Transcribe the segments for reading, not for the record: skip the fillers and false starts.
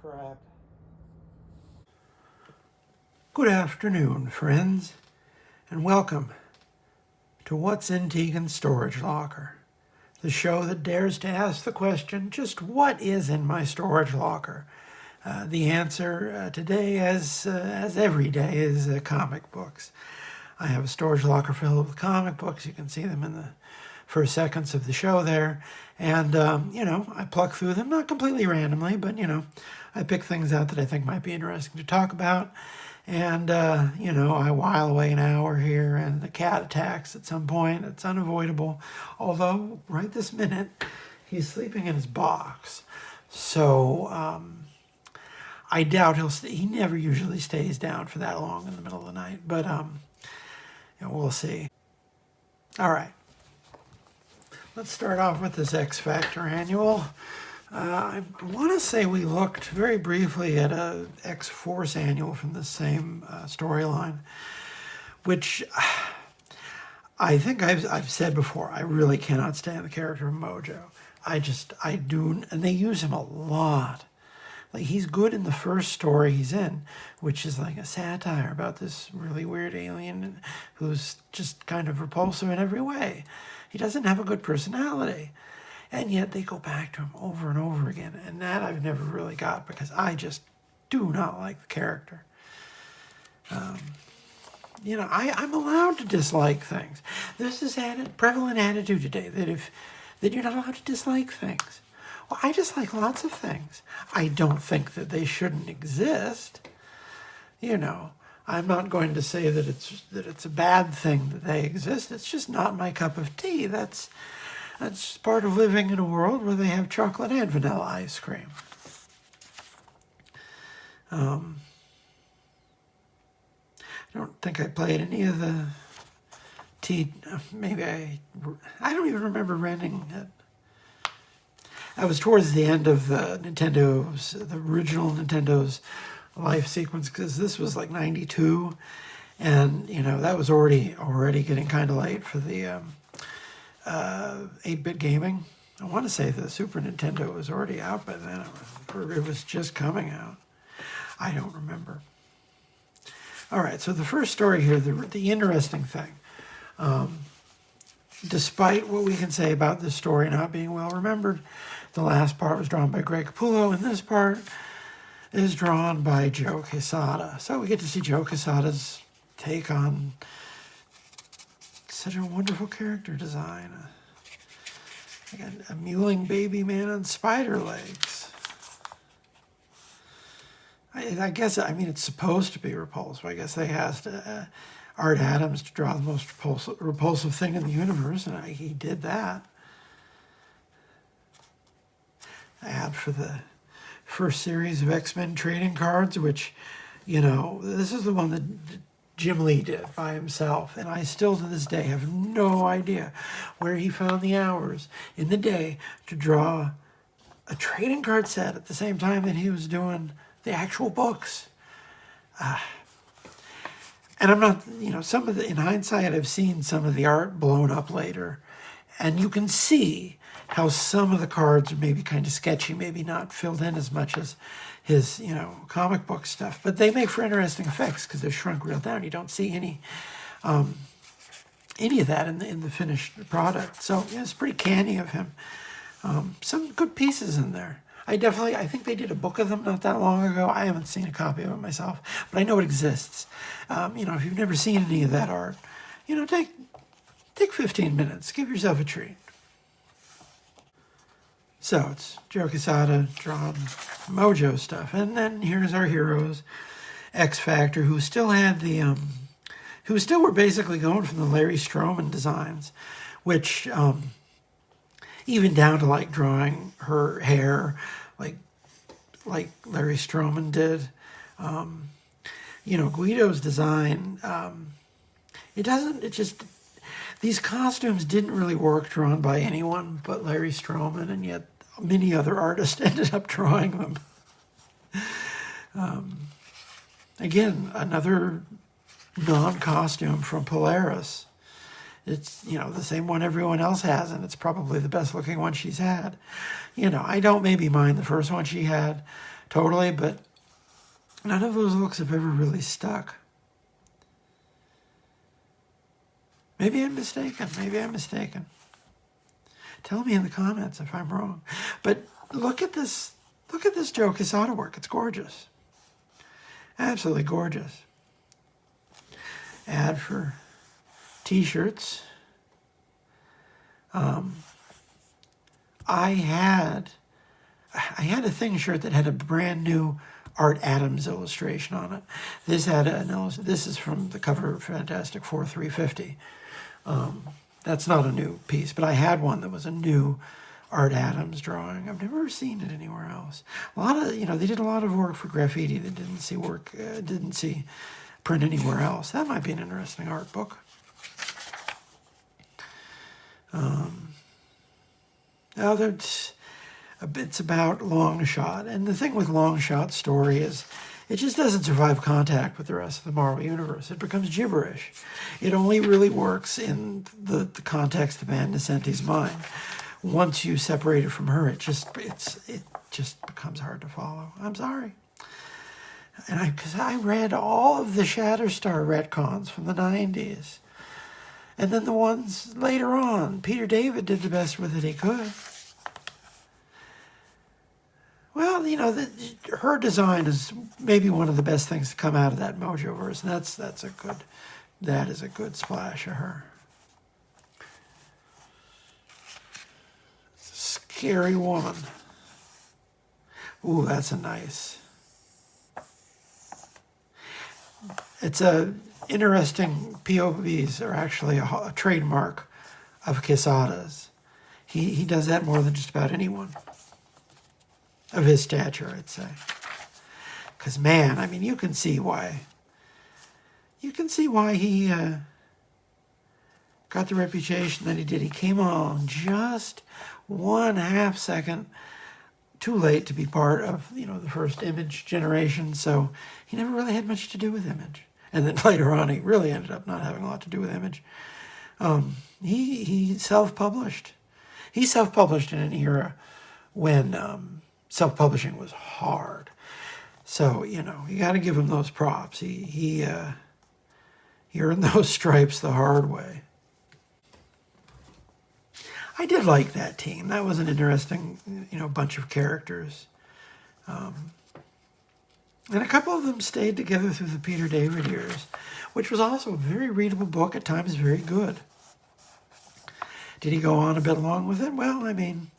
crap. Good afternoon, friends, and welcome to What's in Tegan's Storage Locker, the show that dares to ask the question, just what is in my storage locker? The answer today, as every day, is comic books. I have a storage locker filled with comic books. You can see them in the first seconds of the show there. And, I pluck through them, not completely randomly, but, I pick things out that I think might be interesting to talk about. And, I while away an hour here, and the cat attacks at some point. It's unavoidable. Although, right this minute, he's sleeping in his box. So, I doubt he never usually stays down for that long in the middle of the night. But, we'll see. All right. Let's start off with this X Factor annual. I want to say we looked very briefly at a X-Force annual from the same storyline, which I think I've said before, I really cannot stand the character of Mojo. I do, and they use him a lot. Like, he's good in the first story he's in, which is like a satire about this really weird alien who's just kind of repulsive in every way. He doesn't have a good personality. And yet they go back to him over and over again. And that I've never really got because I just do not like the character. I'm allowed to dislike things. There's this prevalent attitude today that you're not allowed to dislike things. Well, I dislike lots of things. I don't think that they shouldn't exist. I'm not going to say that it's a bad thing that they exist. It's just not my cup of tea. That's part of living in a world where they have chocolate and vanilla ice cream. I don't think I played any of the maybe I don't even remember renting it. I was towards the end of the original Nintendo's life sequence, because this was like 92, and that was already getting kind of late for the 8-bit gaming. I want to say the Super Nintendo was already out by then, or it was just coming out. I don't remember. All right, so the first story here, the interesting thing, despite what we can say about this story not being well remembered, the last part was drawn by Greg Capullo, and this part is drawn by Joe Quesada. So we get to see Joe Quesada's take on such a wonderful character design. Like a mewling baby man on spider legs. I guess, it's supposed to be repulsive. I guess they asked Art Adams to draw the most repulsive thing in the universe, and he did that. Ad for the first series of X-Men trading cards, which, this is the one that Jim Lee did by himself, and I still to this day have no idea where he found the hours in the day to draw a trading card set at the same time that he was doing the actual books. And I'm not, in hindsight, I've seen some of the art blown up later, and you can see how some of the cards are maybe kind of sketchy, maybe not filled in as much as his, comic book stuff. But they make for interesting effects because they're shrunk real down. You don't see any of that in the finished product. So it's pretty canny of him. Some good pieces in there. I think they did a book of them not that long ago. I haven't seen a copy of it myself, but I know it exists. If you've never seen any of that art, take 15 minutes, give yourself a treat. So it's Joe Quesada drawing Mojo stuff, and then here's our heroes, X Factor, who still were basically going from the Larry Stroman designs, which even down to like drawing her hair like Larry Stroman did. Guido's design, these costumes didn't really work drawn by anyone but Larry Stroman, and yet many other artists ended up drawing them. Again, another non-costume from Polaris. It's, the same one everyone else has, and it's probably the best looking one she's had. I don't maybe mind the first one she had totally, but none of those looks have ever really stuck. Maybe I'm mistaken. Maybe I'm mistaken. Tell me in the comments if I'm wrong. But look at this. Look at this Joe Quesada work. It's gorgeous. Absolutely gorgeous. Ad for t-shirts. I had a Thing shirt that had a brand new Art Adams illustration on it. This had this is from the cover of Fantastic Four 350. That's not a new piece, but I had one that was a new Art Adams drawing. I've never seen it anywhere else. A lot of, they did a lot of work for graffiti that didn't see print anywhere else. That might be an interesting art book. It's about Long Shot, and the thing with Long Shot's story is it just doesn't survive contact with the rest of the Marvel Universe. It becomes gibberish. It only really works in the context of Ann Nesenti's mind. Once you separate it from her, it just becomes hard to follow. I'm sorry. And because I read all of the Shatterstar retcons from the 90s. And then the ones later on, Peter David did the best with it he could. Well, her design is maybe one of the best things to come out of that Mojoverse, and that is a good splash of her. It's a scary woman. Ooh, that's a nice. It's a interesting. POVs are actually a trademark of Quesada's. He does that more than just about anyone of his stature, I'd say. Because, man, you can see why. You can see why he got the reputation that he did. He came along just 1/2 second too late to be part of, the first Image generation, so he never really had much to do with Image. And then later on, he really ended up not having a lot to do with Image. He self-published. He self-published in an era when self-publishing was hard. So, you got to give him those props. He earned those stripes the hard way. I did like that team. That was an interesting, bunch of characters. And a couple of them stayed together through the Peter David years, which was also a very readable book, at times very good. Did he go on a bit along with it? Well, name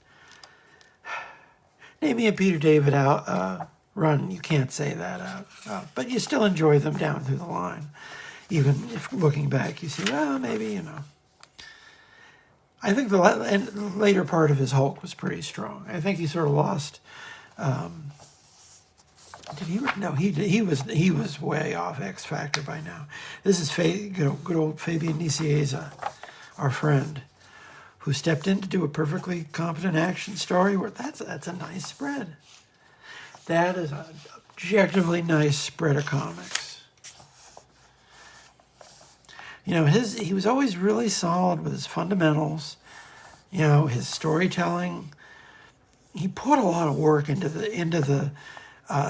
me a Peter David run, you can't say that out. But you still enjoy them down through the line. Even if looking back, you see, well, maybe, I think the later part of his Hulk was pretty strong. I think he sort of lost. Did he? No, he was way off X Factor by now. This is good old Fabian Nicieza, our friend, who stepped in to do a perfectly competent action story. Where that's a nice spread. That is an objectively nice spread of comics. He was always really solid with his fundamentals. His storytelling. He put a lot of work into the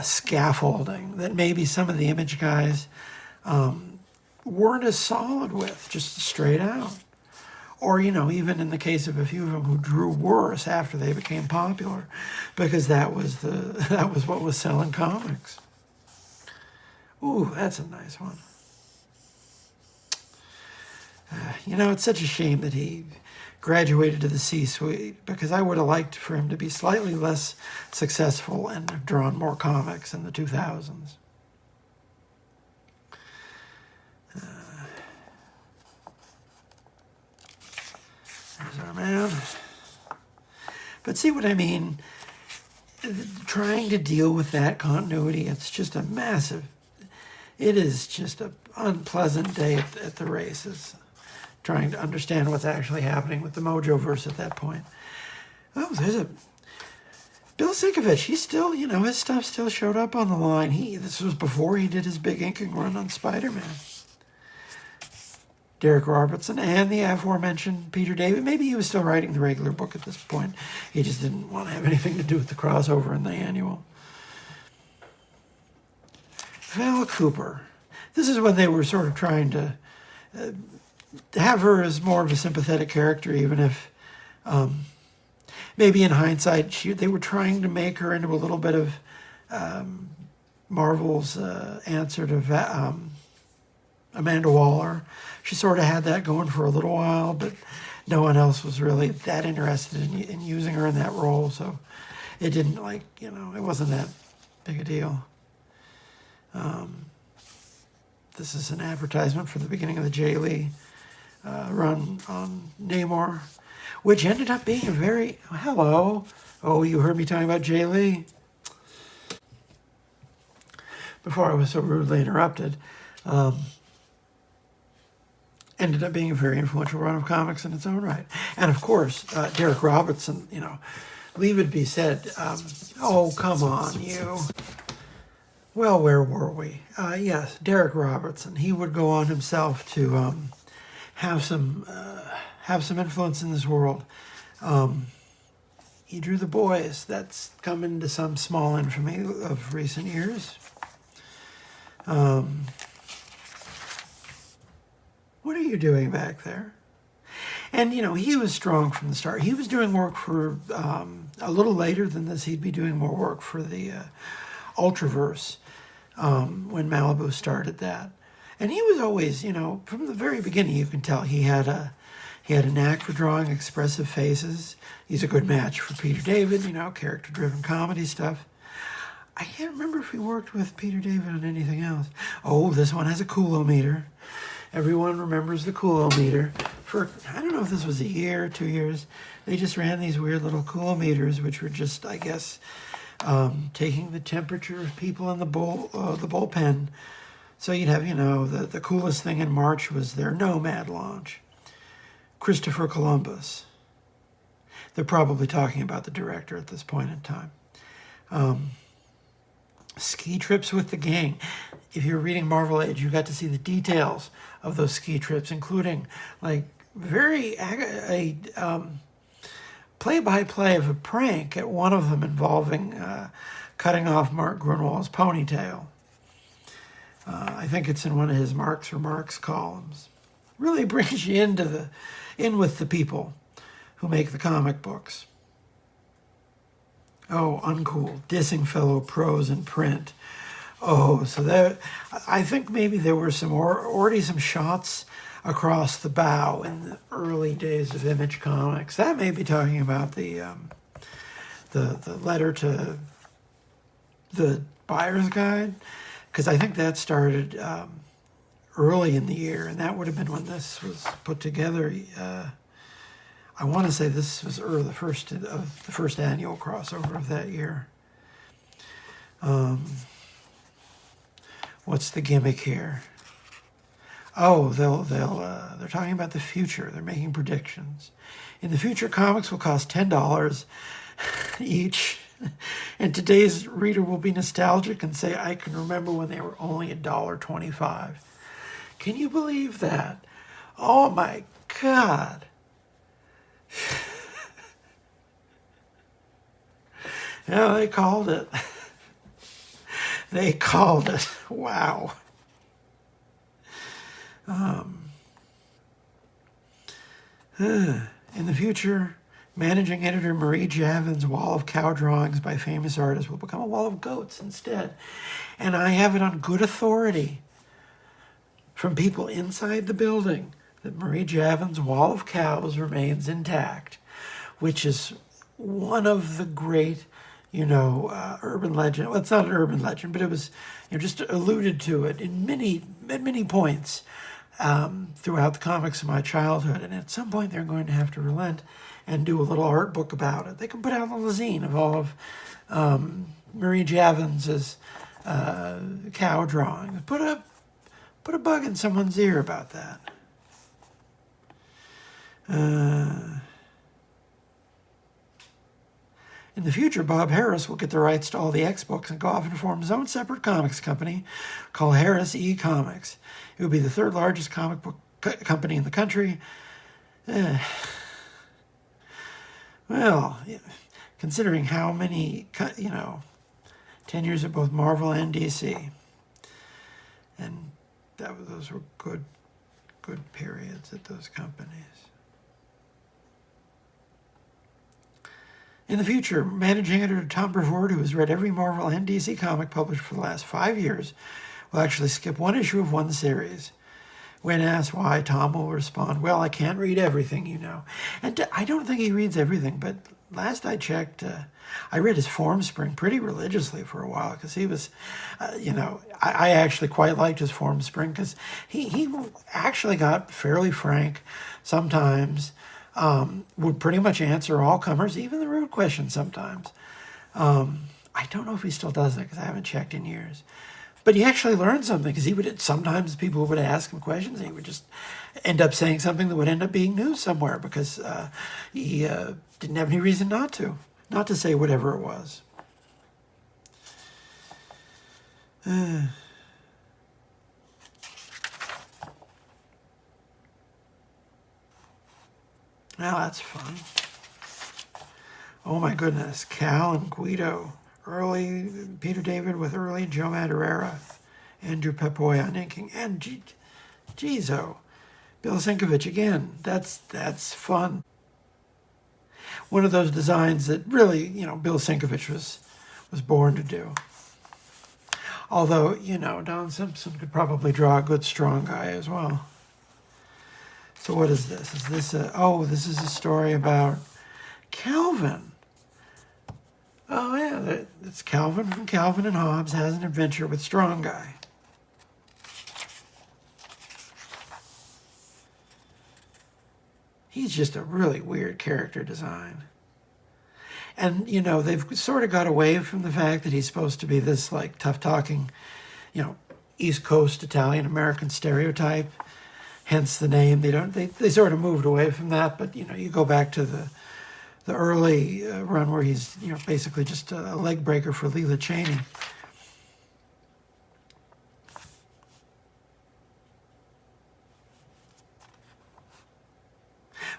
scaffolding that maybe some of the Image guys weren't as solid with, just straight out. Or, even in the case of a few of them who drew worse after they became popular, because that was what was selling comics. Ooh, that's a nice one. It's such a shame that he graduated to the C-suite, because I would have liked for him to be slightly less successful and have drawn more comics in the 2000s. There's our man. But see what I mean? Trying to deal with that continuity, it's just it is just an unpleasant day at the races. Trying to understand what's actually happening with the Mojoverse at that point. Oh, there's Bill Sienkiewicz. He's still, his stuff still showed up on the line. This was before he did his big inking run on Spider-Man. Derek Robertson and the aforementioned Peter David. Maybe he was still writing the regular book at this point. He just didn't want to have anything to do with the crossover and the annual. Val Cooper. This is when they were sort of trying to have her as more of a sympathetic character, even if maybe in hindsight they were trying to make her into a little bit of Marvel's answer to Amanda Waller. She sort of had that going for a little while, but no one else was really that interested in using her in that role, so it didn't, it wasn't that big a deal. This is an advertisement for the beginning of the Jay Lee run on Namor, which ended up being a very... Hello. Oh, you heard me talking about Jay Lee? Before I was so rudely interrupted. Ended up being a very influential run of comics in its own right. And of course, Derek Robertson, leave it be said, oh, come on, you. Well, where were we? Yes, Derek Robertson. He would go on himself to have some influence in this world. He drew The Boys. That's come into some small infamy of recent years. What are you doing back there? And, he was strong from the start. He was doing work for, a little later than this, he'd be doing more work for the Ultraverse when Malibu started that. And he was always, from the very beginning, you can tell he had a knack for drawing expressive faces. He's a good match for Peter David, character-driven comedy stuff. I can't remember if he worked with Peter David on anything else. Oh, this one has a coolometer. Everyone remembers the coolometer. For, I don't know if this was a year or 2 years, they just ran these weird little coolometers, which were just, I guess, taking the temperature of people in the bullpen. So you'd have, the coolest thing in March was their Nomad launch. Christopher Columbus. They're probably talking about the director at this point in time. Ski trips with the gang. If you're reading Marvel Age, you got to see the details of those ski trips, including very play-by-play of a prank at one of them involving cutting off Mark Grunwald's ponytail. I think it's in one of his Mark's Remarks columns. Really brings you in with the people who make the comic books. Oh, uncool, dissing fellow pros in print. Oh, so there, I think maybe there were already some shots across the bow in the early days of Image Comics. That may be talking about the letter to the buyer's guide, because I think that started early in the year, and that would have been when this was put together. I want to say this was the first annual crossover of that year. What's the gimmick here? Oh, they're talking about the future. They're making predictions. In the future, comics will cost $10 each, and today's reader will be nostalgic and say, "I can remember when they were only $1.25." Can you believe that? Oh my God! Yeah, they called it. They called it. Wow. In the future, managing editor Marie Javin's wall of cow drawings by famous artists will become a wall of goats instead. And I have it on good authority from people inside the building that Marie Javin's wall of cows remains intact, which is one of the great, urban legend. Well, it's not an urban legend, but it was, just alluded to it at many points throughout the comics of my childhood. And at some point, they're going to have to relent and do a little art book about it. They can put out a zine of all of Marie Javins's cow drawings. Put a bug in someone's ear about that. In the future, Bob Harris will get the rights to all the X-books and go off and form his own separate comics company called Harris E-Comics. It will be the third largest comic book company in the country. Well, considering how many, tenures of both Marvel and DC. And those were good periods at those companies. In the future, managing editor Tom Brevoort, who has read every Marvel and DC comic published for the last 5 years, will actually skip one issue of one series. When asked why, Tom will respond, "Well, I can't read everything, you know." And I don't think he reads everything, but last I checked, I read his Formspring pretty religiously for a while, because he was, I actually quite liked his Formspring, because he actually got fairly frank sometimes, would pretty much answer all comers, even the rude questions sometimes. I don't know if he still does that, because I haven't checked in years. But he actually learned something, because sometimes people would ask him questions, and he would just end up saying something that would end up being news somewhere, because he didn't have any reason not to say whatever it was. Well, that's fun. Oh my goodness, Cal and Guido. Early Peter David with early Joe Madureira, Andrew Pepoy on inking, and Gizo. Bill Sienkiewicz again. That's fun. One of those designs that really, Bill Sienkiewicz was born to do. Although, Don Simpson could probably draw a good, strong guy as well. So what is this? Is this this is a story about Calvin. Oh, yeah, it's Calvin from Calvin and Hobbes has an adventure with Strong Guy. He's just a really weird character design. And, they've sort of got away from the fact that he's supposed to be this, tough-talking, East Coast Italian-American stereotype, hence the name. They sort of moved away from that, but, you go back to the early run where he's, basically just a leg breaker for Leela Cheney.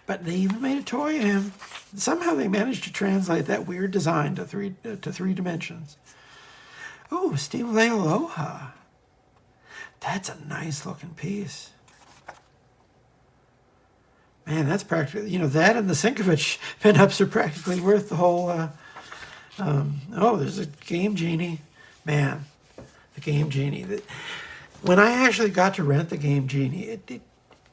But they even made a toy of him. Somehow they managed to translate that weird design to three dimensions. Oh, Steve Lealoha. That's a nice looking piece. Man, that's practically, that and the Sienkiewicz pinups are practically worth the whole, there's a Game Genie. Man, the Game Genie. When I actually got to rent the Game Genie,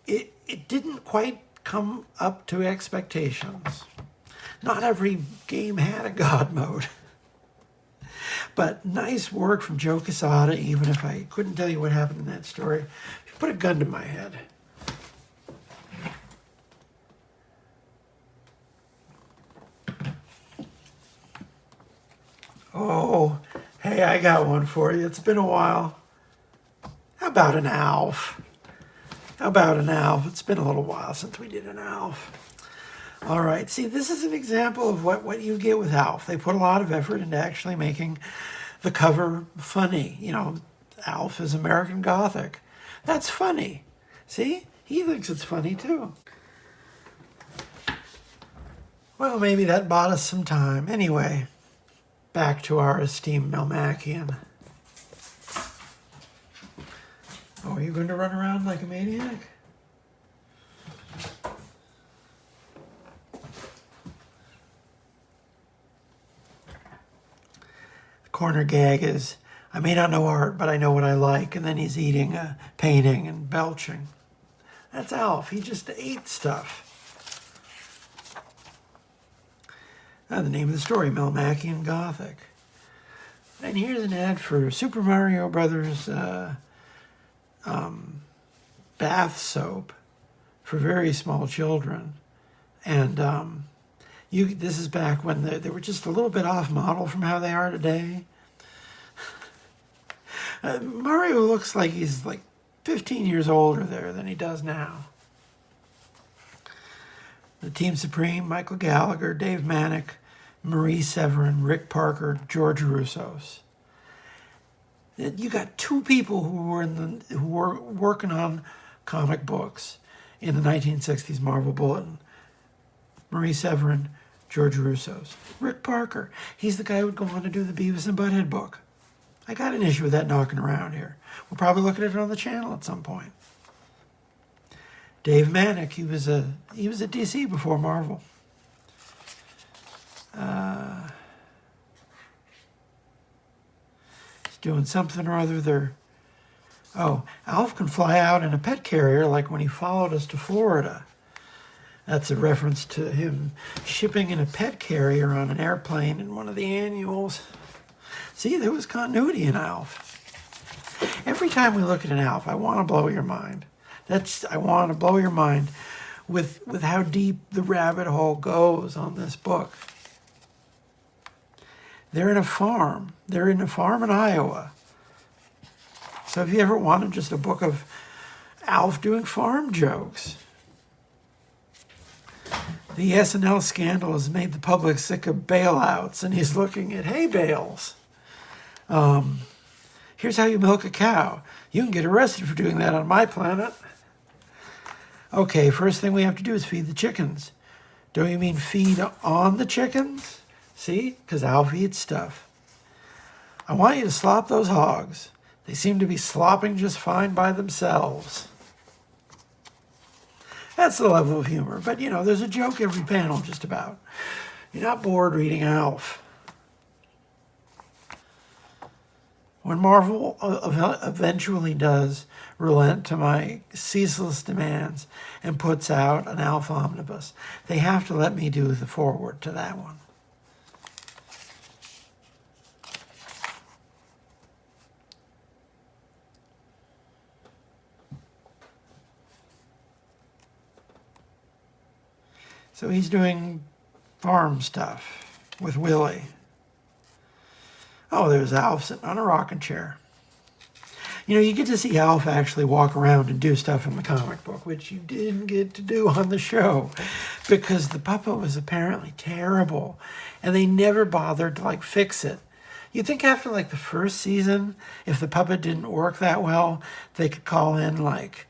it didn't quite come up to expectations. Not every game had a God mode. But nice work from Joe Quesada, even if I couldn't tell you what happened in that story. You put a gun to my head. Oh, hey, I got one for you. It's been a while. How about an ALF? It's been a little while since we did an ALF. All right, see, this is an example of what you get with ALF. They put a lot of effort into actually making the cover funny. ALF is American Gothic. That's funny. See? He thinks it's funny, too. Well, maybe that bought us some time. Anyway, back to our esteemed Melmacian. Oh, are you going to run around like a maniac? The corner gag is, I may not know art, but I know what I like, and then he's eating a painting and belching. That's Alf. He just ate stuff. The name of the story, Melmacian Gothic. And here's an ad for Super Mario Brothers bath soap for very small children. And this is back when they were just a little bit off model from how they are today. Mario looks like he's 15 years older there than he does now. The Team Supreme, Michael Gallagher, Dave Manick, Marie Severin, Rick Parker, George Roussos. You got two people who were working on comic books in the 1960s Marvel Bulletin. Marie Severin, George Roussos. Rick Parker, he's the guy who would go on to do the Beavis and Butthead book. I got an issue with that knocking around here. We'll probably look at it on the channel at some point. Dave Manick, he was at DC before Marvel. He's doing something or other there. Oh, Alf can fly out in a pet carrier like when he followed us to Florida. That's a reference to him shipping in a pet carrier on an airplane in one of the annuals. See, there was continuity in Alf. Every time we look at an Alf, I want to blow your mind. I want to blow your mind with how deep the rabbit hole goes on this book. They're in a farm. They're in a farm in Iowa. So if you ever wanted just a book of Alf doing farm jokes. The SNL scandal has made the public sick of bailouts, and he's looking at hay bales. Here's how you milk a cow. You can get arrested for doing that on my planet. Okay, first thing we have to do is feed the chickens. Don't you mean feed on the chickens? See? Because Alf eats stuff. I want you to slop those hogs. They seem to be slopping just fine by themselves. That's the level of humor. But, you know, there's a joke every panel just about. You're not bored reading Alf. When Marvel eventually does relent to my ceaseless demands and puts out an Alf omnibus, they have to let me do the foreword to that one. So he's doing farm stuff with Willie. Oh, there's Alf sitting on a rocking chair. You know, you get to see Alf actually walk around and do stuff in the comic book, which you didn't get to do on the show because the puppet was apparently terrible and they never bothered to, like, fix it. You'd think after, like, the first season, if the puppet didn't work that well, they could call in, like,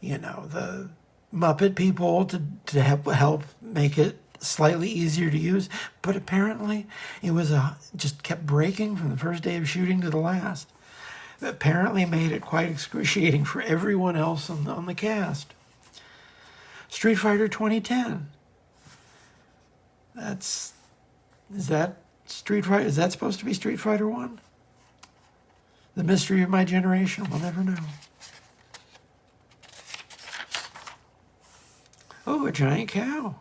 you know, the Muppet people to help make it slightly easier to use, but apparently it was just kept breaking from the first day of shooting to the last. It apparently made it quite excruciating for everyone else on the cast. Street Fighter 2010. Is that supposed to be Street Fighter 1? The mystery of my generation, we'll never know. Oh, a giant cow.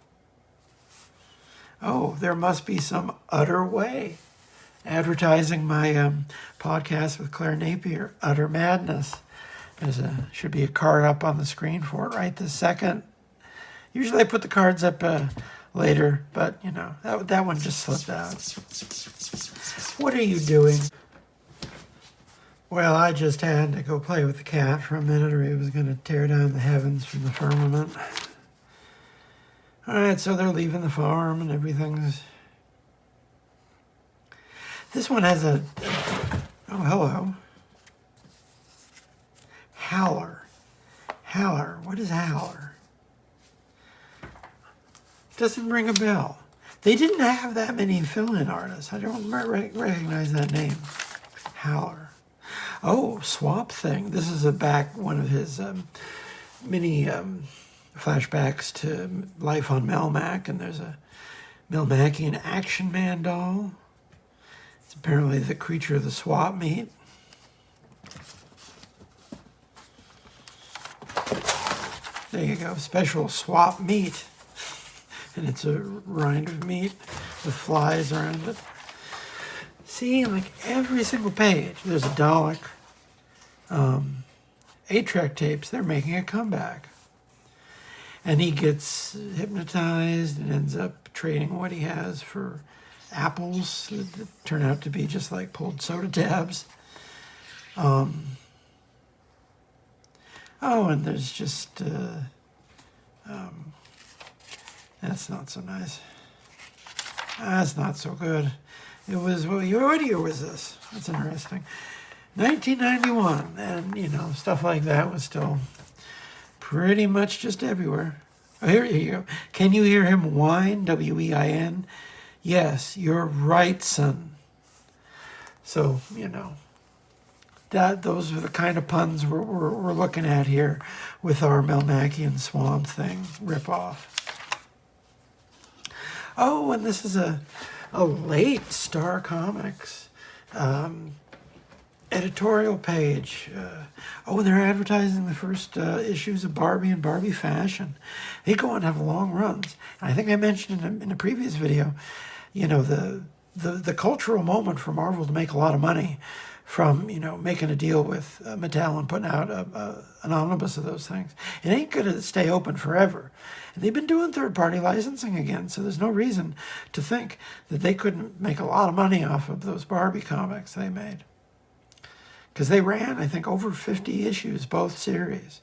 Oh, there must be some other way. Advertising my podcast with Claire Napier, Udder Madness. Should be a card up on the screen for it right this second. Usually I put the cards up later, but you know, that one just slipped out. What are you doing? Well, I just had to go play with the cat for a minute or he was going to tear down the heavens from the firmament. All right, so they're leaving the farm and everything's... This one has oh, hello. Howler. What is Howler? Doesn't ring a bell. They didn't have that many fill-in artists. I don't recognize that name. Howler. Oh, Swamp Thing. This is one of his mini flashbacks to life on Melmac, and there's a Melmacian Action Man doll. It's apparently the creature of the swap meet. There you go, special swap meat. And it's a rind of meat with flies around it. See, like every single page, there's a Dalek. 8-track tapes, they're making a comeback. And he gets hypnotized and ends up trading what he has for apples that turn out to be just like pulled soda tabs. Oh, and there's just... that's not so nice. That's not so good. It was... What year was this? That's interesting. 1991. And, you know, stuff like that was still... pretty much just everywhere. Oh, here you go. Can you hear him whine? W-E-I-N. Yes, you're right, son. So, you know, those are the kind of puns we're looking at here with our Melmacian Swamp Thing ripoff. Oh, and this is a late Star Comics editorial page. And they're advertising the first issues of Barbie and Barbie Fashion. They go on to have long runs. And I think I mentioned in a previous video, you know, the cultural moment for Marvel to make a lot of money from, you know, making a deal with Mattel and putting out an omnibus of those things. It ain't going to stay open forever. And they've been doing third-party licensing again, so there's no reason to think that they couldn't make a lot of money off of those Barbie comics they made. Because they ran, I think, over 50 issues, both series.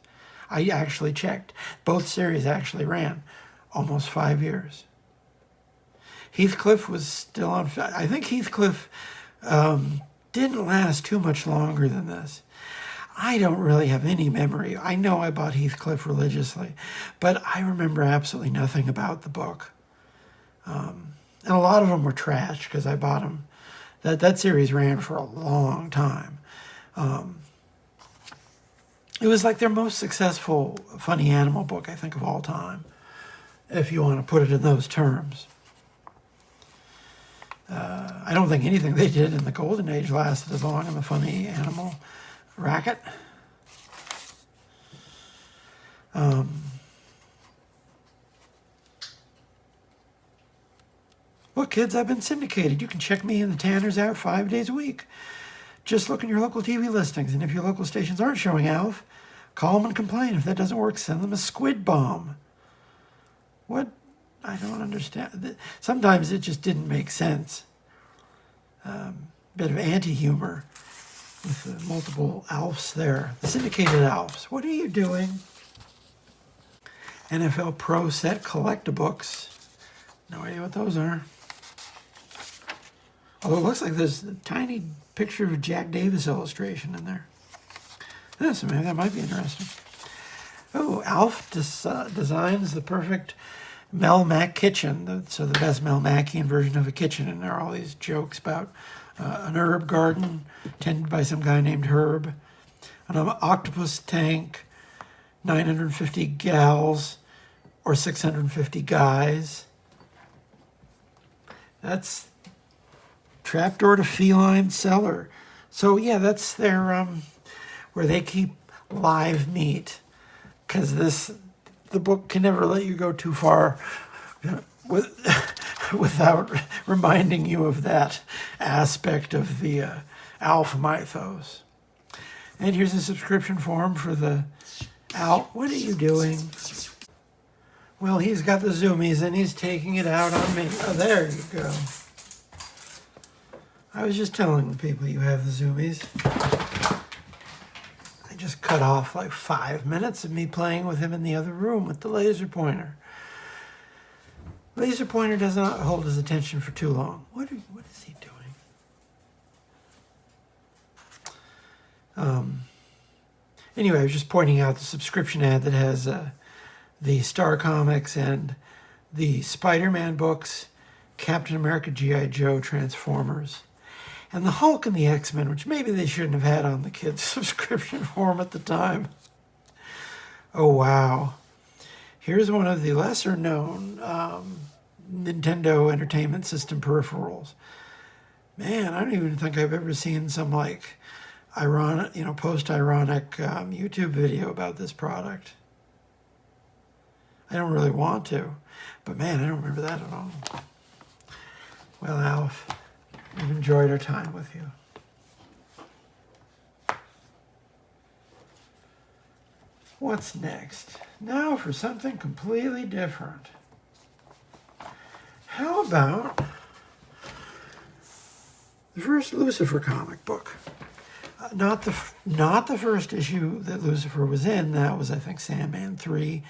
I actually checked. Both series actually ran almost 5 years. Heathcliff was still on... I think Heathcliff didn't last too much longer than this. I don't really have any memory. I know I bought Heathcliff religiously, but I remember absolutely nothing about the book. And a lot of them were trash because I bought them. That series ran for a long time. It was like their most successful funny animal book, I think, of all time, if you want to put it in those terms. I don't think anything they did in the Golden Age lasted as long in the funny animal racket. Look, kids, I've been syndicated. You can check me and the Tanners out 5 days a week. Just look in your local TV listings, and if your local stations aren't showing ALF, call them and complain. If that doesn't work, send them a squid bomb. What? I don't understand. Sometimes it just didn't make sense. Bit of anti-humor with the multiple ALFs there. The syndicated ALFs. What are you doing? NFL Pro Set Collectabooks. No idea what those are. Although it looks like there's a tiny picture of a Jack Davis illustration in there. So maybe that might be interesting. Oh, ALF designs the perfect Melmac kitchen. So the best Melmacian version of a kitchen. And there are all these jokes about an herb garden tended by some guy named Herb, an octopus tank, 950 gals, or 650 guys. That's trapdoor to feline cellar. So yeah, that's their where they keep live meat, because the book can never let you go too far without reminding you of that aspect of the ALF mythos. And here's a subscription form for the ALF. What are you doing? Well, he's got the zoomies and he's taking it out on me. Oh, there you go. I was just telling the people you have the zoomies. I just cut off like 5 minutes of me playing with him in the other room with the laser pointer. Laser pointer does not hold his attention for too long. What is he doing? Anyway, I was just pointing out the subscription ad that has the Star Comics and the Spider-Man books, Captain America, G.I. Joe, Transformers, and the Hulk and the X-Men, which maybe they shouldn't have had on the kids' subscription form at the time. Oh, wow. Here's one of the lesser-known Nintendo Entertainment System peripherals. Man, I don't even think I've ever seen some, like, ironic, post-ironic YouTube video about this product. I don't really want to, but man, I don't remember that at all. Well, ALF, we've enjoyed our time with you. What's next? Now for something completely different. How about the first Lucifer comic book? Not the first issue that Lucifer was in. That was, I think, Sandman 3.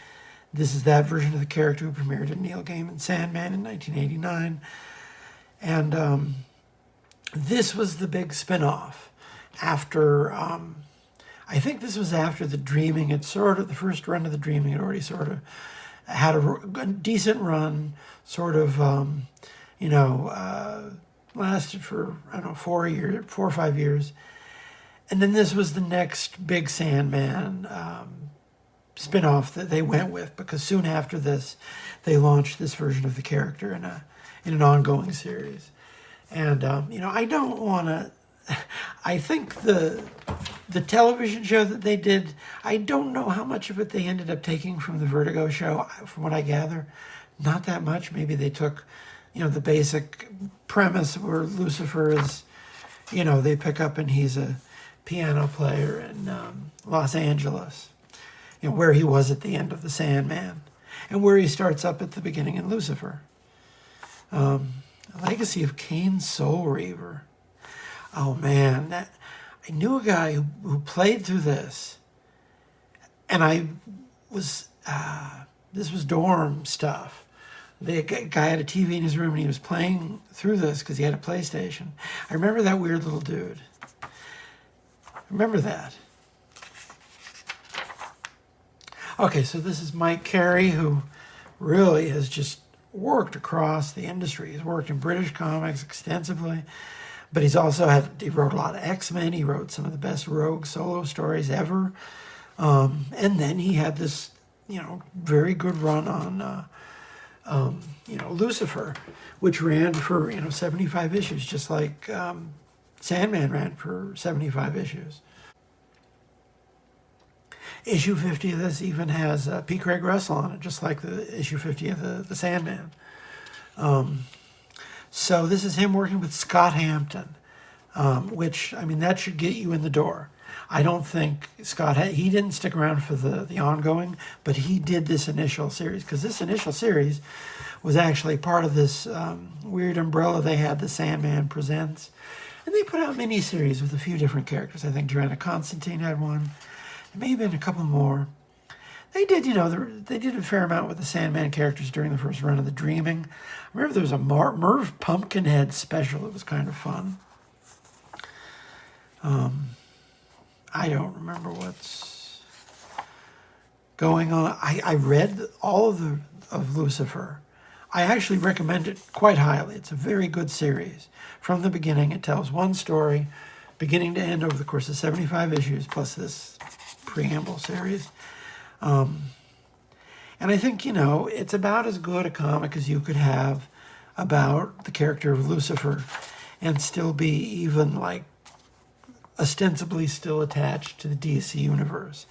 This is that version of the character who premiered in Neil Gaiman's Sandman in 1989. And this was the big spin-off after, I think this was after the Dreaming. The first run of the Dreaming had already sort of had a decent run, sort of, lasted for, 4 or 5 years. And then this was the next big Sandman spin-off that they went with, because soon after this, they launched this version of the character in an ongoing series. And, I don't want to... I think the television show that they did, I don't know how much of it they ended up taking from the Vertigo show. From what I gather, not that much. Maybe they took, the basic premise where Lucifer is, they pick up and he's a piano player in Los Angeles, where he was at the end of the Sandman, and where he starts up at the beginning in Lucifer. A Legacy of Cain's Soul Reaver. Oh man, I knew a guy who played through this, and this was dorm stuff. The guy had a TV in his room and he was playing through this because he had a PlayStation. I remember that weird little dude. I remember that. Okay, so this is Mike Carey, who really has just worked across the industry. He's worked in British comics extensively. But he wrote a lot of X-Men. He wrote some of the best Rogue solo stories ever. And then he had this, very good run on, Lucifer, which ran for, 75 issues, just like Sandman ran for 75 issues. Issue 50 of this even has P. Craig Russell on it, just like the issue 50 of the Sandman. So this is him working with Scott Hampton, which, that should get you in the door. I don't think he didn't stick around for the ongoing, but he did this initial series, because this initial series was actually part of this weird umbrella they had, the Sandman Presents. And they put out miniseries with a few different characters. I think Joanna Constantine had one. There may have been a couple more. They did, they did a fair amount with the Sandman characters during the first run of The Dreaming. I remember there was a Merv Pumpkinhead special that was kind of fun. I don't remember what's going on. I read all of Lucifer. I actually recommend it quite highly. It's a very good series. From the beginning, it tells one story, beginning to end, over the course of 75 issues, plus this preamble series. And I think, it's about as good a comic as you could have about the character of Lucifer and still be even, ostensibly still attached to the DC universe.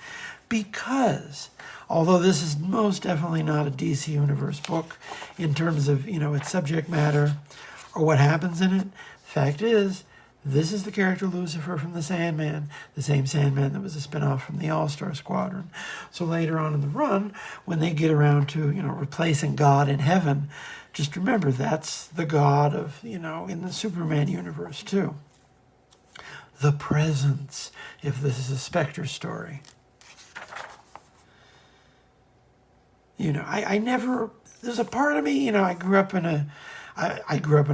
Because, although this is most definitely not a DC universe book in terms of, its subject matter or what happens in it, the fact is, this is the character Lucifer from the Sandman, the same Sandman that was a spinoff from the All-Star Squadron. So later on in the run, when they get around to, replacing God in heaven, just remember that's the God of, in the Superman universe too. The Presence, if this is a Spectre story. I never, there's a part of me, I grew up in a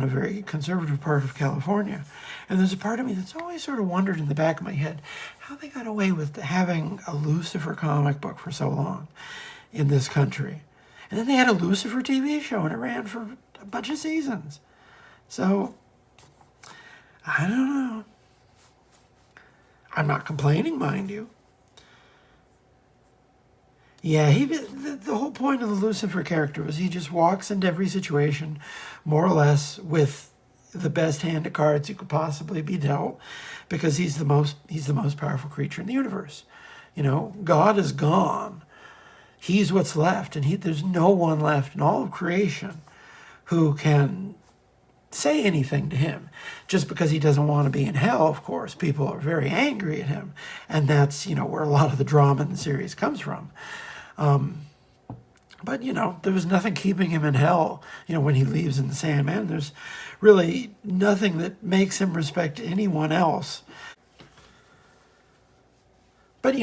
very conservative part of California. And there's a part of me that's always sort of wondered in the back of my head how they got away with having a Lucifer comic book for so long in this country. And then they had a Lucifer TV show, and it ran for a bunch of seasons. So, I don't know. I'm not complaining, mind you. Yeah, the whole point of the Lucifer character was he just walks into every situation, more or less, with the best hand of cards you could possibly be dealt, because he's the most powerful creature in the universe. God is gone. He's what's left, and there's no one left in all of creation who can say anything to him. Just because he doesn't want to be in hell, of course, people are very angry at him, and that's where a lot of the drama in the series comes from. But, there was nothing keeping him in hell, when he leaves in the Sandman. There's really nothing that makes him respect anyone else. But,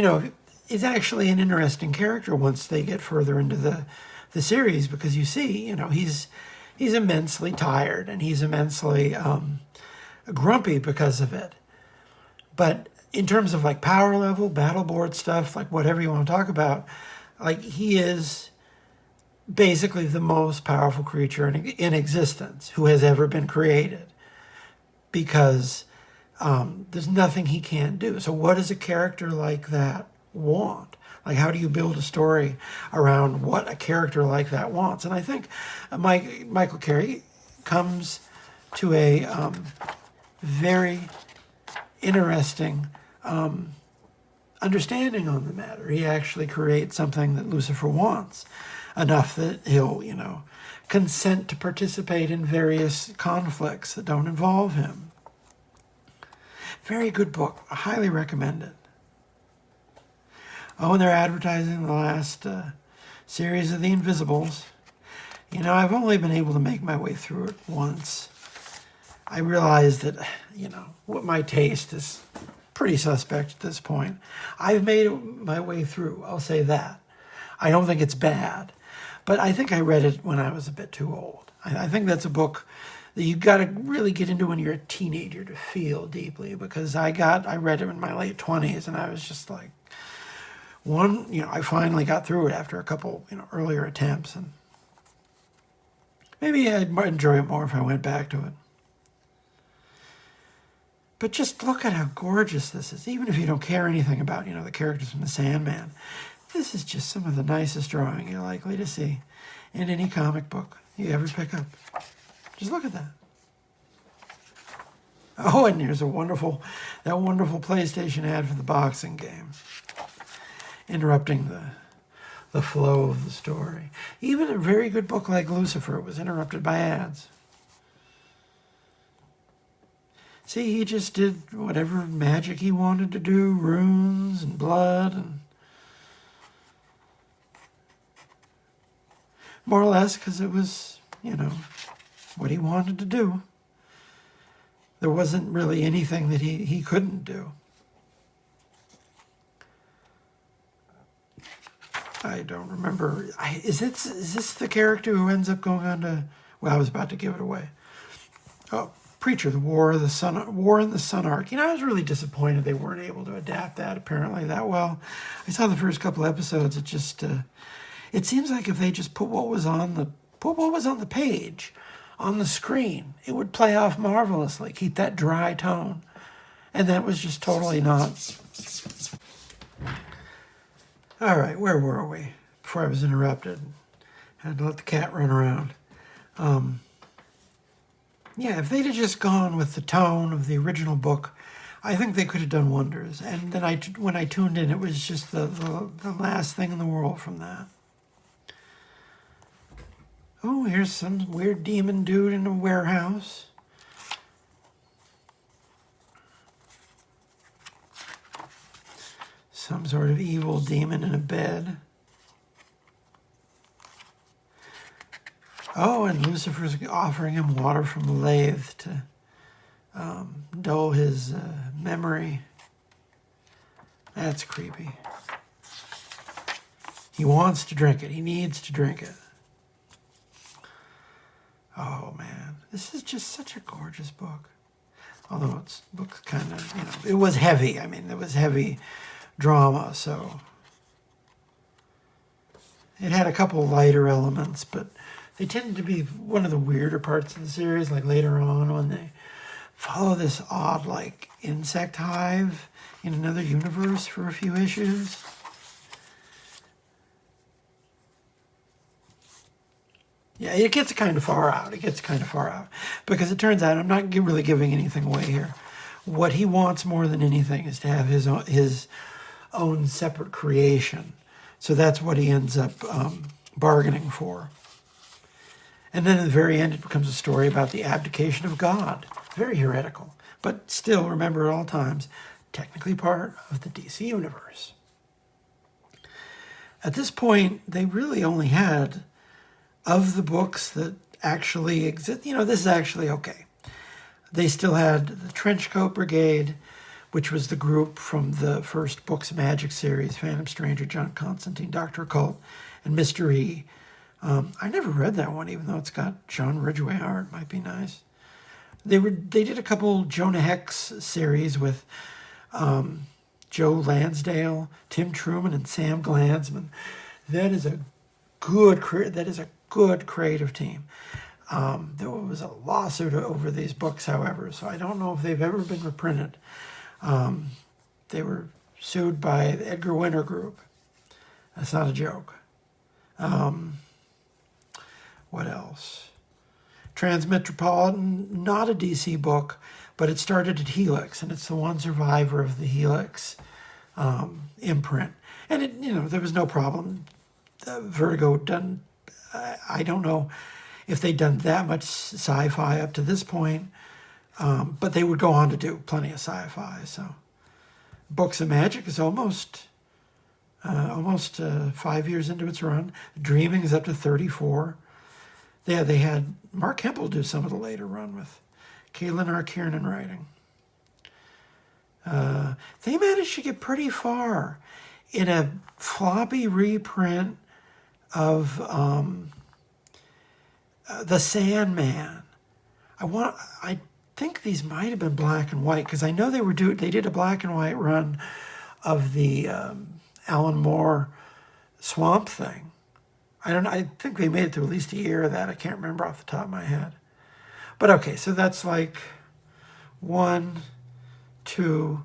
it's actually an interesting character once they get further into the series, because you see, he's immensely tired and he's immensely grumpy because of it. But in terms of power level, battle board stuff, whatever you want to talk about, he is basically the most powerful creature in existence who has ever been created, because There's nothing he can't do. So what does a character like that want? Like, how do you build a story around what a character like that wants? And I think Michael Carey comes to a very interesting understanding on the matter. He actually creates something that Lucifer wants, enough that he'll, consent to participate in various conflicts that don't involve him. Very good book. I highly recommend it. Oh, and they're advertising the last series of The Invisibles. I've only been able to make my way through it once. I realize that, what my taste is pretty suspect at this point. I've made my way through, I'll say that. I don't think it's bad, but I think I read it when I was a bit too old. I think that's a book that you got to really get into when you're a teenager to feel deeply, because I read it in my late 20s, and I was just like, I finally got through it after a couple, earlier attempts, and maybe I'd enjoy it more if I went back to it. But just look at how gorgeous this is. Even if you don't care anything about, the characters from The Sandman, this is just some of the nicest drawing you're likely to see in any comic book you ever pick up. Just look at that. Oh, and here's that wonderful PlayStation ad for the boxing game, interrupting the flow of the story. Even a very good book like Lucifer was interrupted by ads. See, he just did whatever magic he wanted to do, runes and blood, and more or less because it was, what he wanted to do. There wasn't really anything that he couldn't do. I don't remember. Is this the character who ends up going on to... Well, I was about to give it away. Oh, Preacher, the War in the Sun arc. I was really disappointed they weren't able to adapt that apparently that well. I saw the first couple episodes. It just... it seems like if they just put what was on the page on the screen, it would play off marvelously, keep that dry tone. And that was just totally not... All right, where were we before I was interrupted? Had to let the cat run around. Yeah, if they'd have just gone with the tone of the original book, I think they could have done wonders. And then when I tuned in, it was just the last thing in the world from that. Oh, here's some weird demon dude in a warehouse. Some sort of evil demon in a bed. Oh, and Lucifer's offering him water from the lathe to dull his memory. That's creepy. He wants to drink it. He needs to drink it. Oh, man. This is just such a gorgeous book. Although it's book's kind of, it was heavy. I mean, it was heavy drama, so it had a couple lighter elements, but they tended to be one of the weirder parts of the series, like later on when they follow this odd, like, insect hive in another universe for a few issues. Yeah, it gets kind of far out. Because it turns out, I'm not really giving anything away here. What he wants more than anything is to have his own separate creation. So that's what he ends up bargaining for. And then at the very end, it becomes a story about the abdication of God. Very heretical. But still, remember at all times, technically part of the DC universe. At this point, they really only had, of the books that actually exist, this is actually okay. They still had the Trenchcoat Brigade, which was the group from the first Books of Magic series, Phantom Stranger, John Constantine, Dr. Occult, and Mr. E. I never read that one, even though it's got John Ridgway art. Might be nice. They did a couple Jonah Hex series with Joe Lansdale, Tim Truman, and Sam Glanzman. That is a good creative team. There was a lawsuit over these books, however, so I don't know if they've ever been reprinted. They were sued by the Edgar Winter Group. That's not a joke. What else? Transmetropolitan, not a DC book, but it started at Helix, and it's the one survivor of the Helix imprint. And it, there was no problem. Vertigo done. I don't know if they'd done that much sci-fi up to this point, but they would go on to do plenty of sci-fi. So, Books of Magic is almost 5 years into its run. Dreaming is up to 34. They had Mark Hempel do some of the later run with Caitlin R. Kiernan writing. They managed to get pretty far in a floppy reprint of The Sandman. I think these might have been black and white, because I know they did a black and white run of the Alan Moore Swamp Thing. I think they made it to at least a year of that. I can't remember off the top of my head. But okay, so that's like 1, 2,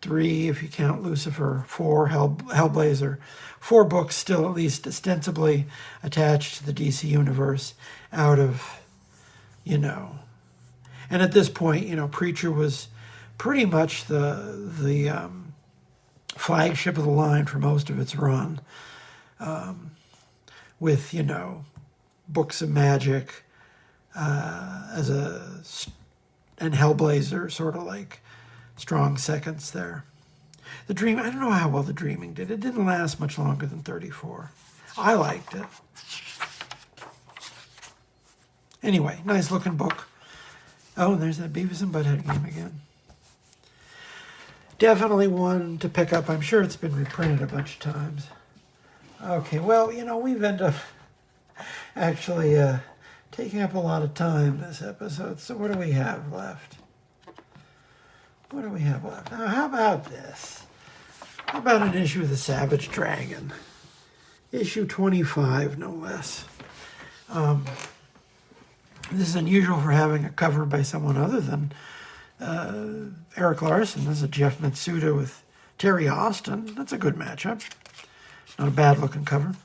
3, if you count Lucifer, 4, Hellblazer, 4 books still at least ostensibly attached to the DC universe out of, and at this point, Preacher was pretty much the flagship of the line for most of its run, with, Books of Magic and Hellblazer sort of like strong seconds there. I don't know how well The Dreaming did. It didn't last much longer than 34. I liked it. Anyway, nice looking book. Oh, and there's that Beavis and Butthead game again. Definitely one to pick up. I'm sure it's been reprinted a bunch of times. Okay, well, we've ended up actually taking up a lot of time this episode. So what do we have left? Now, how about this? How about an issue of The Savage Dragon? Issue 25, no less. This is unusual for having a cover by someone other than Erik Larsen. This is a Jeff Matsuda with Terry Austin. That's a good matchup. Not a bad-looking cover.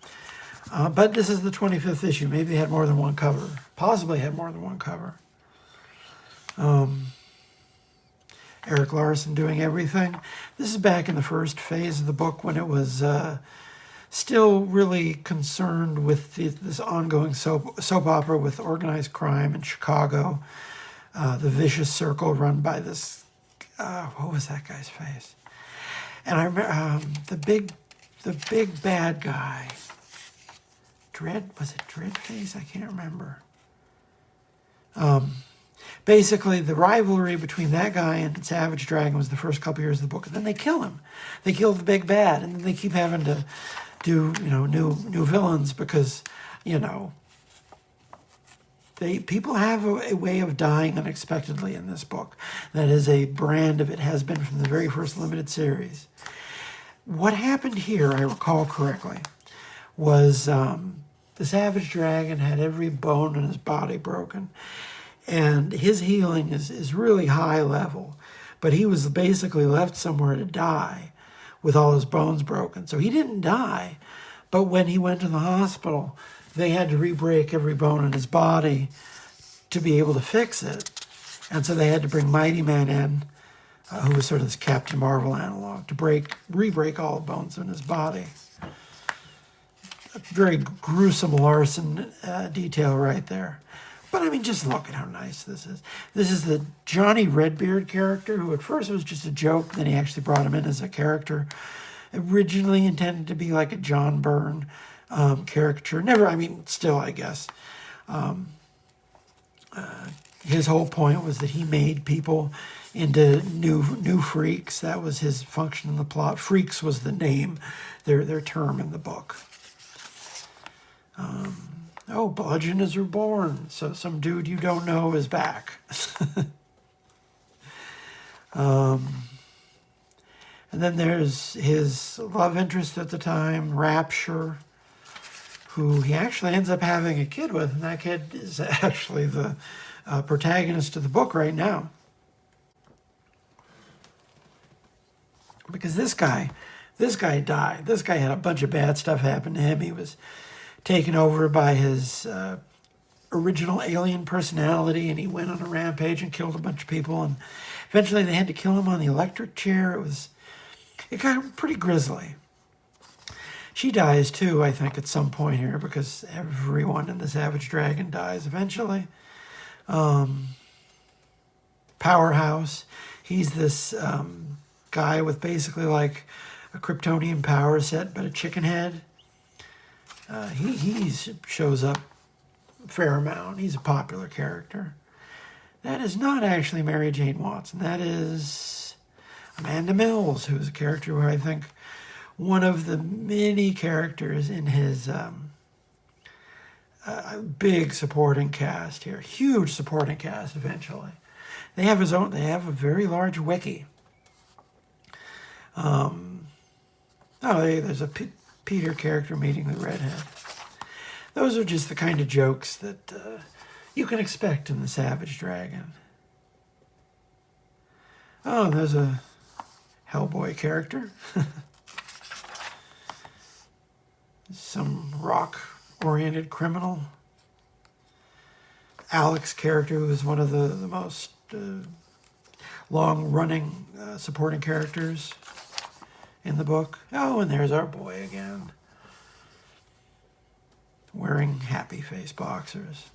But this is the 25th issue. Maybe they had more than one cover. Possibly had more than one cover. Erik Larsen doing everything. This is back in the first phase of the book when it was still really concerned with this ongoing soap opera with organized crime in Chicago. The Vicious Circle run by this, what was that guy's face? And I remember the big bad guy. Was it Dreadface? I can't remember. Basically, the rivalry between that guy and Savage Dragon was the first couple years of the book, and then they kill him. They kill the big bad, and then they keep having to do new villains because people have a way of dying unexpectedly in this book. That is a brand of it, has been from the very first limited series. What happened here, I recall correctly, was the Savage Dragon had every bone in his body broken. And his healing is really high level. But he was basically left somewhere to die with all his bones broken. So he didn't die. But when he went to the hospital, they had to re-break every bone in his body to be able to fix it. And so they had to bring Mighty Man in, who was sort of this Captain Marvel analog, to re-break all the bones in his body. A very gruesome Larsen detail right there. But I mean, just look at how nice this is. This is the Johnny Redbeard character, who at first was just a joke, then he actually brought him in as a character. Originally intended to be like a John Byrne caricature. Still, I guess. His whole point was that he made people into new freaks. That was his function in the plot. Freaks was the name, their term in the book. Bludgeon is reborn. So some dude you don't know is back. And then there's his love interest at the time, Rapture, who he actually ends up having a kid with, and that kid is actually the protagonist of the book right now. Because this guy died. This guy had a bunch of bad stuff happen to him. He was taken over by his original alien personality, and he went on a rampage and killed a bunch of people, and eventually they had to kill him on the electric chair. It got pretty grisly. She dies too, I think, at some point here, because everyone in the Savage Dragon dies eventually. Powerhouse, he's this guy with basically like a Kryptonian power set, but a chicken head. He shows up a fair amount. He's a popular character. That is not actually Mary Jane Watson. That is Amanda Mills, who's a character who I think one of the many characters in his big supporting cast here. Huge supporting cast eventually. They have a very large wiki. There's a Peter character meeting the redhead. Those are just the kind of jokes that you can expect in the Savage Dragon. Oh, there's a Hellboy character. Some rock-oriented criminal. Alex character, who is one of the most long-running supporting characters in the book. Oh, and there's our boy again, wearing happy face boxers.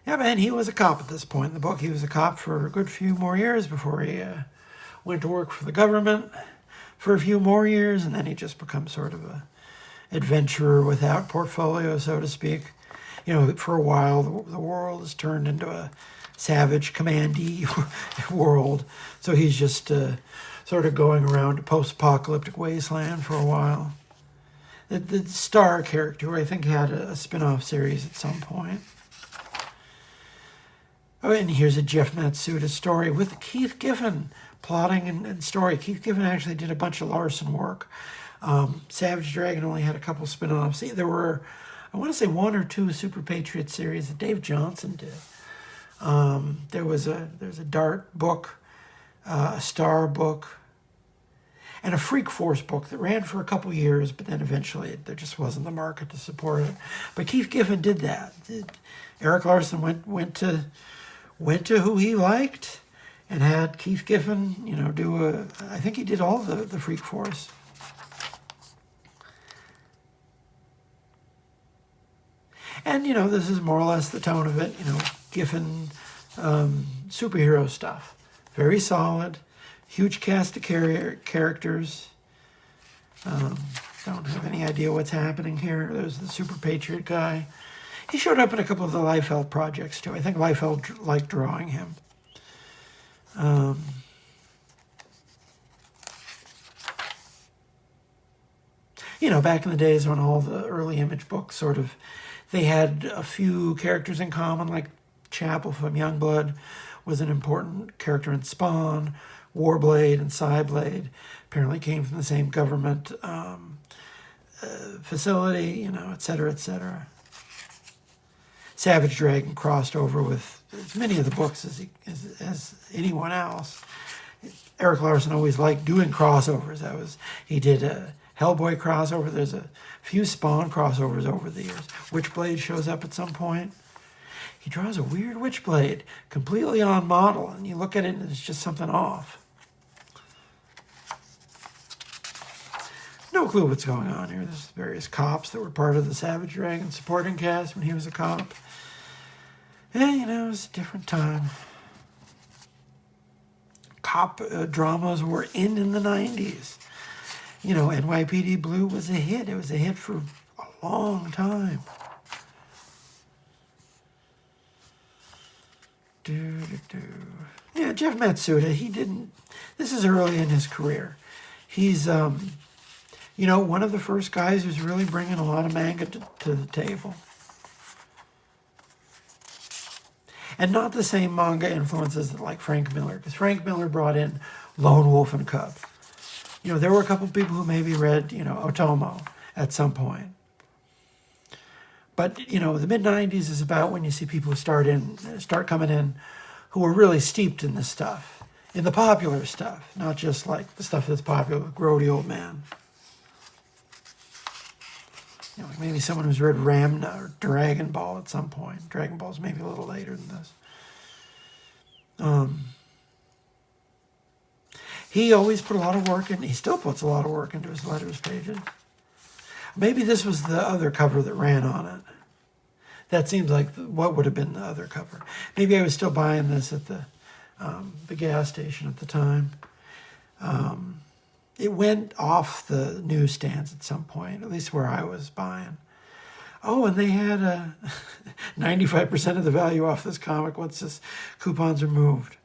Yeah, man, he was a cop at this point in the book. He was a cop for a good few more years before he went to work for the government for a few more years, and then he just becomes sort of a adventurer without portfolio, so to speak. You know, for a while, the world has turned into a savage, commandee world, so he's just sort of going around a post-apocalyptic wasteland for a while. The star character, who I think had a spin-off series at some point. Oh, and here's a Jeff Matsuda story with Keith Giffen plotting and story. Keith Giffen actually did a bunch of Larsen work. Savage Dragon only had a couple spin-offs. There were, I want to say, 1 or 2 Super Patriot series that Dave Johnson did. There's a Dart book, a Star book, and a Freak Force book that ran for a couple years, but then eventually there just wasn't the market to support it. But Keith Giffen did that. Erik Larsen went to who he liked and had Keith Giffen, do I think he did all the Freak Force. And, this is more or less the tone of it, Giffen superhero stuff. Very solid, huge cast of characters. Don't have any idea what's happening here. There's the Super Patriot guy. He showed up in a couple of the Liefeld projects, too. I think Liefeld liked drawing him. Back in the days when all the early Image books they had a few characters in common, like Chapel from Youngblood was an important character in Spawn. Warblade and Psyblade apparently came from the same government facility, et cetera, et cetera. Savage Dragon crossed over with as many of the books as anyone else. Erik Larsen always liked doing crossovers. He did a Hellboy crossover. There's a few Spawn crossovers over the years. Witchblade shows up at some point. He draws a weird Witchblade, completely on model, and you look at it and it's just something off. No clue what's going on here. There's various cops that were part of the Savage Dragon supporting cast when he was a cop. And, it was a different time. Cop dramas were in the 90s. NYPD Blue was a hit. It was a hit for a long time. Yeah, Jeff Matsuda, this is early in his career. He's, one of the first guys who's really bringing a lot of manga to the table. And not the same manga influences like Frank Miller, because Frank Miller brought in Lone Wolf and Cub. There were a couple people who maybe read, Otomo at some point. But, you know, the mid-90s is about when you see people start coming in who are really steeped in this stuff, in the popular stuff, not just like the stuff that's popular with Grody Old Man. You know, like maybe someone who's read Ramna or Dragon Ball at some point. Dragon Ball's maybe a little later than this. He always put a lot of work in. He still puts a lot of work into his letters pages. Maybe this was the other cover that ran on it. That seems like what would have been the other cover. Maybe I was still buying this at the gas station at the time. It went off the newsstands at some point, at least where I was buying. Oh, and they had 95% of the value off this comic once this coupon's removed.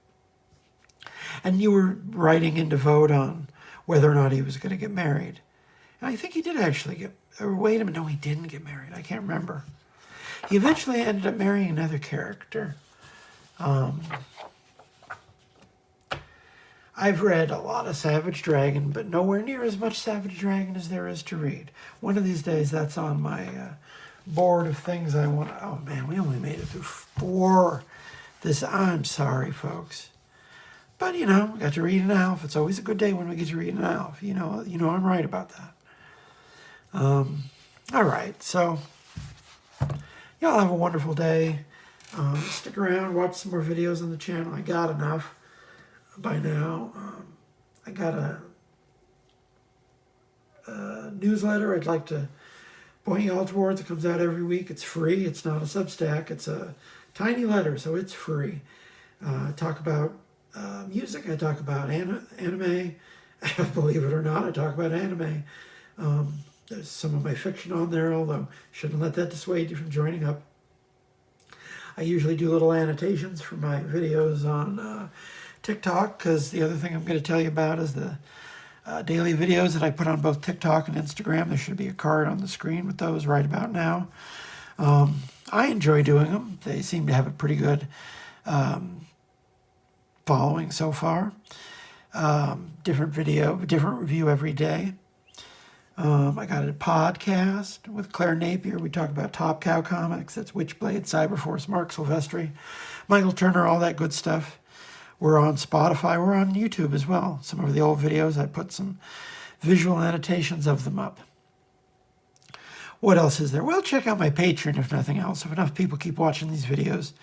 And you were writing in to vote on whether or not he was going to get married. And I think he did actually or wait a minute, no, he didn't get married. I can't remember. He eventually ended up marrying another character. I've read a lot of Savage Dragon, but nowhere near as much Savage Dragon as there is to read. One of these days, that's on my board of things I want. Oh man, we only made it through 4. I'm sorry, folks. But, you know, we got to read an ALF. It's always a good day when we get to read an ALF. You know I'm right about that. All right, so y'all have a wonderful day. Stick around, watch some more videos on the channel. I got enough by now. I got a newsletter I'd like to point you all towards. It comes out every week. It's free. It's not a Substack. It's a tiny letter, so it's free. I talk about music. I talk about anime. Believe it or not, I talk about anime. There's some of my fiction on there, although shouldn't let that dissuade you from joining up. I usually do little annotations for my videos on TikTok, because the other thing I'm going to tell you about is the daily videos that I put on both TikTok and Instagram. There should be a card on the screen with those right about now. I enjoy doing them. They seem to have a pretty good following so far. Different review every day. I got a podcast with Claire Napier. We talk about Top Cow comics. That's Witchblade, Cyberforce, Mark Silvestri, Michael Turner, all that good stuff. We're on Spotify. We're on YouTube as well. Some of the old videos, I put some visual annotations of them up. What else is there? Well, check out my Patreon, if nothing else. If enough people keep watching these videos,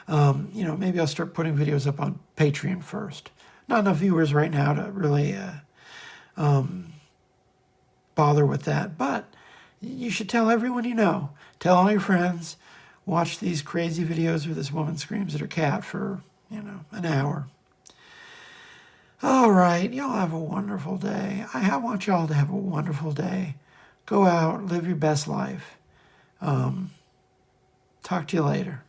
maybe I'll start putting videos up on Patreon first. Not enough viewers right now to really bother with that, but you should tell everyone you know. Tell all your friends. Watch these crazy videos where this woman screams at her cat for, an hour. All right, y'all have a wonderful day. I want y'all to have a wonderful day. Go out, live your best life. Talk to you later.